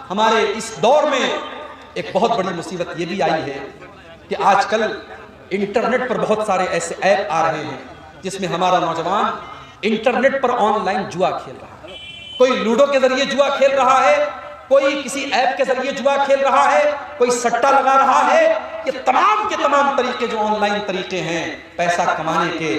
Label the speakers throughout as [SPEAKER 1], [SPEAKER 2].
[SPEAKER 1] ہمارے اس دور میں ایک بہت بڑی مصیبت یہ بھی آئی ہے کہ آج کل انٹرنیٹ پر بہت سارے ایسے ایپ آ رہے ہیں جس میں ہمارا نوجوان انٹرنیٹ پر آن لائن جوا کھیل رہا ہے. کوئی لوڈو کے ذریعے جوا کھیل رہا ہے, کوئی کسی ایپ کے ذریعے جوا کھیل رہا ہے, کوئی سٹا لگا رہا ہے. یہ تمام کے تمام طریقے جو آن لائن طریقے ہیں پیسہ کمانے کے,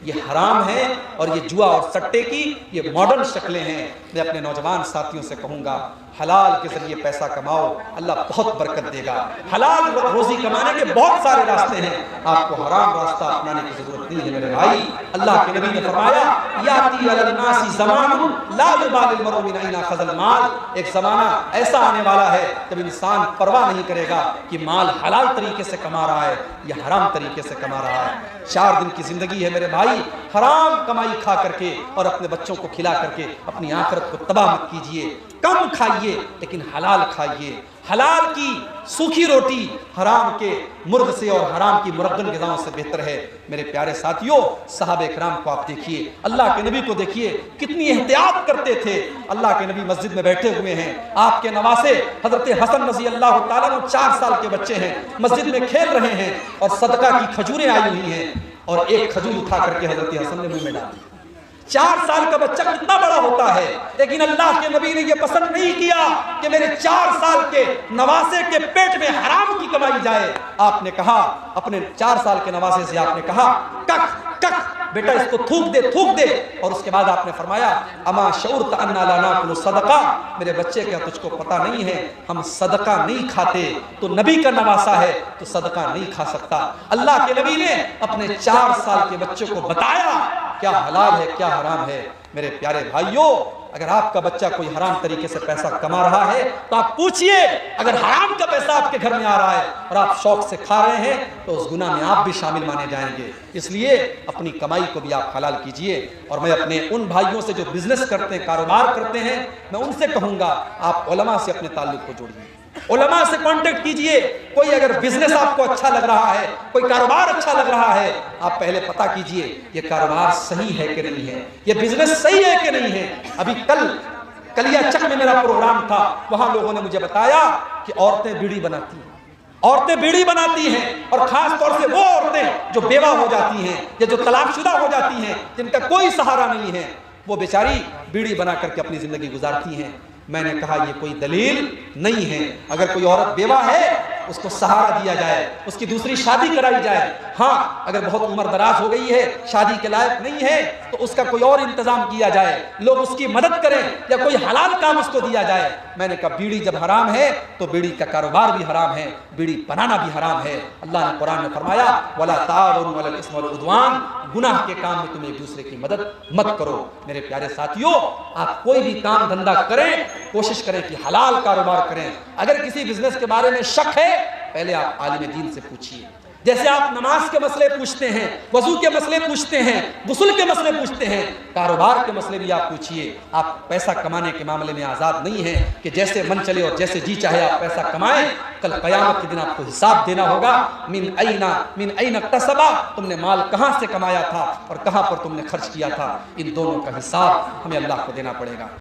[SPEAKER 1] یہ حرام ہے. اور یہ جوا اور سٹے کی یہ ماڈرن شکلیں ہیں. میں اپنے نوجوان ساتھیوں سے کہوں گا حلال کے ذریعے پیسہ کماؤ, اللہ بہت برکت دے گا. حلال روزی کمانے کے بہت سارے راستے ہیں, آپ کو حرام راستہ اپنانے کی ضرورت نہیں ہے میرے بھائی. اللہ کے نبی نے فرمایا یاتی علی الناس زمان لا یبالی المرء من این اخذ المال. ایک زمانہ ایسا آنے والا ہے جب انسان پرواہ نہیں کرے گا کہ مال حلال طریقے سے کما رہا ہے یا حرام طریقے سے کما رہا ہے. 4 دن کی زندگی ہے میرے بھائی, حرام کمائی کھا کر کے اور اپنے بچوں کو کھلا کر کے اپنی آخرت کو تباہ مت کیجئے. کم کھائیے لیکن حلال کھائیے. حلال کی سوکھی روٹی حرام کے مرغ سے اور حرام کی مرغن غذاؤں سے بہتر ہے. میرے پیارے ساتھیوں, صحابہ کرام کو آپ دیکھیے, اللہ کے نبی کو دیکھیے کتنی احتیاط کرتے تھے. اللہ کے نبی مسجد میں بیٹھے ہوئے ہیں, آپ کے نواسے حضرت حسن رضی اللہ تعالیٰ عنہ 4 سال کے بچے ہیں, مسجد میں کھیل رہے ہیں اور صدقہ کی کھجوریں آئی ہوئی ہیں اور ایک کھجور اٹھا کر کے حضرت حسن نے منہ میں ڈال دی. 4 سال کا بچہ کتنا بڑا ہوتا ہے, لیکن اللہ کے نبی نے یہ پسند نہیں کیا کہ میرے 4 سال کے نواسے کے پیٹ میں حرام کی کمائی جائے. آپ نے کہا اپنے 4 سال کے نواسے سے, آپ نے کہا کک کک بیٹا اس کو تھوک دے تھوک دے. اور اس کے بعد آپ نے فرمایا اما شعرت انا لا ناکل صدقہ, میرے بچے کیا تجھ کو پتہ نہیں ہے ہم صدقہ نہیں کھاتے, تو نبی کا نواسا ہے تو صدقہ نہیں کھا سکتا. اللہ کے نبی نے اپنے 4 سال کے بچے کو بتایا کیا حلال ہے کیا حرام ہے. میرے پیارے بھائیوں, اگر آپ کا بچہ کوئی حرام طریقے سے پیسہ کما رہا ہے تو آپ پوچھئے, اگر حرام کا پیسہ آپ کے گھر میں آ رہا ہے اور آپ شوق سے کھا رہے ہیں تو اس گناہ میں آپ بھی شامل مانے جائیں گے. اس لیے اپنی کمائی کو بھی آپ حلال کیجئے. اور میں اپنے ان بھائیوں سے جو بزنس کرتے ہیں, کاروبار کرتے ہیں, میں ان سے کہوں گا آپ علماء سے اپنے تعلق کو جوڑیے, علماء سے کانٹیکٹ کیجئے. کوئی اگر بزنس آپ کو اچھا لگ رہا ہے, کوئی کاروبار اچھا لگ رہا ہے, آپ پہلے پتہ کیجئے یہ کاروبار صحیح ہے کہ نہیں ہے, یہ بزنس صحیح ہے کہ نہیں ہے. ابھی کلیا چک میں میرا پروگرام تھا, وہاں لوگوں نے مجھے بتایا کہ عورتیں بیڑی بناتی ہیں, عورتیں بیڑی بناتی ہیں, اور خاص طور سے وہ عورتیں جو بیوہ ہو جاتی ہیں یا جو طلاق شدہ ہو جاتی ہیں, جن کا کوئی سہارا نہیں ہے, وہ بیچاری بیڑی بنا کر کے اپنی زندگی گزارتی ہیں. میں نے کہا یہ کوئی دلیل نہیں ہے. اگر کوئی عورت بیوہ ہے اس کو سہارا دیا جائے, اس کی دوسری شادی کرائی جائے. ہاں اگر بہت عمر دراز ہو گئی ہے, شادی کے لائق نہیں ہے, تو اس کا کوئی اور انتظام کیا جائے, لوگ اس کی مدد کریں یا کوئی حلال کام اس کو دیا جائے. میں نے کہا بیڑی جب حرام ہے تو بیڑی کا کاروبار بھی حرام ہے, بیڑی بنانا بھی حرام ہے. اللہ نے قرآن میں فرمایا وَلَا تَعَاوَنُوا عَلَى الْإِثْمِ وَالْعُدْوَانِ, گناہ کے کام میں تم ایک دوسرے کی مدد مت کرو. میرے پیارے ساتھیوں, آپ کوئی بھی کام دھندا کریں کوشش کریں کہ حلال کاروبار کریں. اگر کسی بزنس کے بارے میں شک ہے پہلے آپ عالم دین سے پوچھیے. جیسے آپ نماز کے مسئلے پوچھتے ہیں, وضو کے مسئلے پوچھتے ہیں, غسل کے مسئلے پوچھتے ہیں, کاروبار کے مسئلے بھی آپ پوچھیے. آپ پیسہ کمانے کے معاملے میں آزاد نہیں ہیں کہ جیسے من چلے اور جیسے جی چاہے آپ پیسہ کمائیں. کل قیامت کے دن آپ کو حساب دینا ہوگا. من این اکتسب, تم نے مال کہاں سے کمایا تھا اور کہاں پر تم نے خرچ کیا تھا, ان دونوں کا حساب ہمیں اللہ کو دینا پڑے گا.